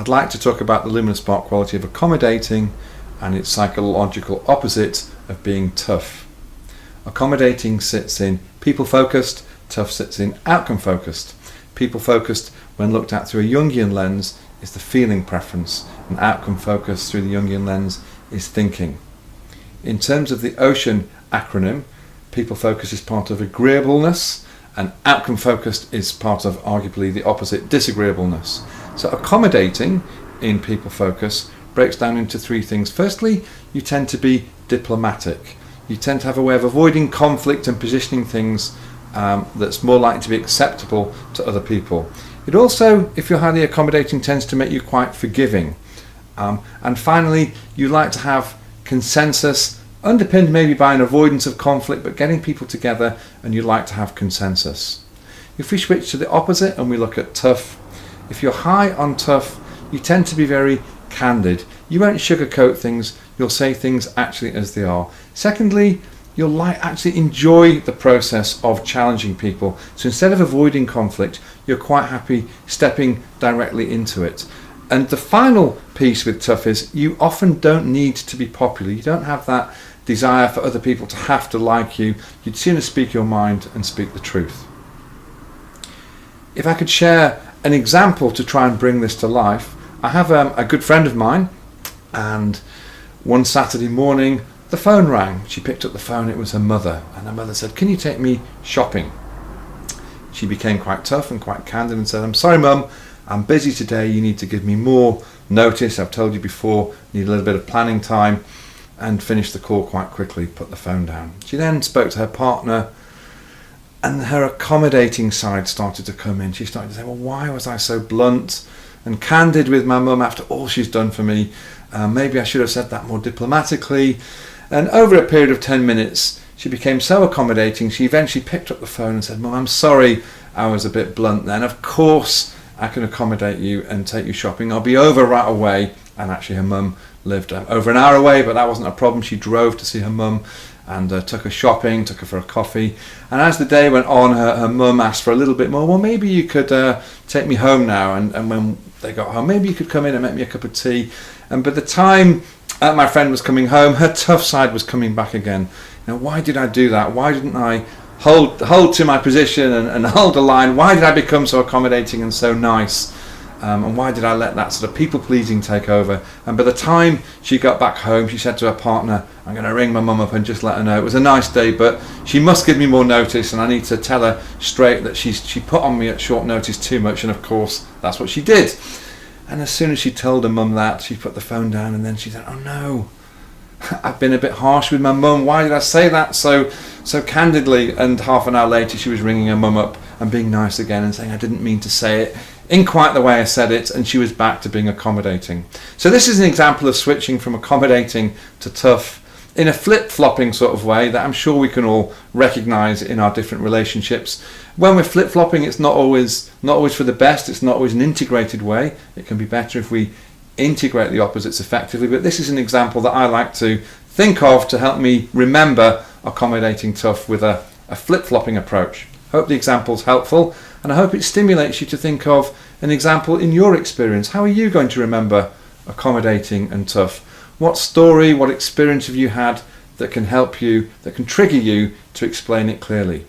I'd like to talk about the Lumina Spark quality of accommodating and its psychological opposite of being tough. Accommodating sits in people-focused, tough sits in outcome-focused. People-focused, when looked at through a Jungian lens, is the feeling preference, and outcome-focused through the Jungian lens is thinking. In terms of the OCEAN acronym, people-focused is part of agreeableness, and outcome-focused is part of arguably the opposite, disagreeableness. So accommodating in people focus breaks down into three things. Firstly, you tend to be diplomatic. You tend to have a way of avoiding conflict and positioning things that's more likely to be acceptable to other people. It also, if you're highly accommodating, tends to make you quite forgiving. And finally, you like to have consensus, underpinned maybe by an avoidance of conflict, but getting people together, and you like to have consensus. If we switch to the opposite and we look at tough, if you're high on tough, you tend to be very candid. You won't sugarcoat things, you'll say things actually as they are. Secondly, you'll actually enjoy the process of challenging people. So instead of avoiding conflict, you're quite happy stepping directly into it. And the final piece with tough is you often don't need to be popular. You don't have that desire for other people to have to like you. You'd sooner speak your mind and speak the truth. If I could share an example to try and bring this to life, I have a good friend of mine, and one Saturday morning the phone rang. She picked up the phone, it was her mother, and her mother said, "Can you take me shopping?" She became quite tough and quite candid and said, "I'm sorry Mum, I'm busy today, you need to give me more notice, I've told you before, need a little bit of planning time," and finished the call quite quickly, put the phone down. She then spoke to her partner, and her accommodating side started to come in. She started to say, well, why was I so blunt and candid with my mum after all she's done for me? Maybe I should have said that more diplomatically. And over a period of 10 minutes, she became so accommodating, she eventually picked up the phone and said, "Mum, I'm sorry I was a bit blunt then. Of course I can accommodate you and take you shopping. I'll be over right away." And actually her mum lived over an hour away, but that wasn't a problem. She drove to see her mum and took her shopping, took her for a coffee. And as the day went on, her mum asked for a little bit more. "Well, maybe you could take me home now." And when they got home, "Maybe you could come in and make me a cup of tea." And by the time my friend was coming home, her tough side was coming back again. You know, why did I do that? Why didn't I hold to my position and hold a line? Why did I become so accommodating and so nice? And why did I let that sort of people-pleasing take over? And by the time she got back home, she said to her partner, "I'm going to ring my mum up and just let her know it was a nice day, but she must give me more notice, and I need to tell her straight that she put on me at short notice too much." And of course, that's what she did. And as soon as she told her mum that, she put the phone down, and then she said, "Oh no, I've been a bit harsh with my mum. Why did I say that so candidly?" And half an hour later, she was ringing her mum up and being nice again and saying, "I didn't mean to say it in quite the way I said it," and she was back to being accommodating. So this is an example of switching from accommodating to tough in a flip-flopping sort of way that I'm sure we can all recognise in our different relationships. When we're flip-flopping, it's not always for the best, it's not always an integrated way. It can be better if we integrate the opposites effectively, but this is an example that I like to think of to help me remember accommodating tough with a flip-flopping approach. Hope the example's helpful, and I hope it stimulates you to think of an example in your experience. How are you going to remember accommodating and tough? What story, what experience have you had that can help you, that can trigger you to explain it clearly?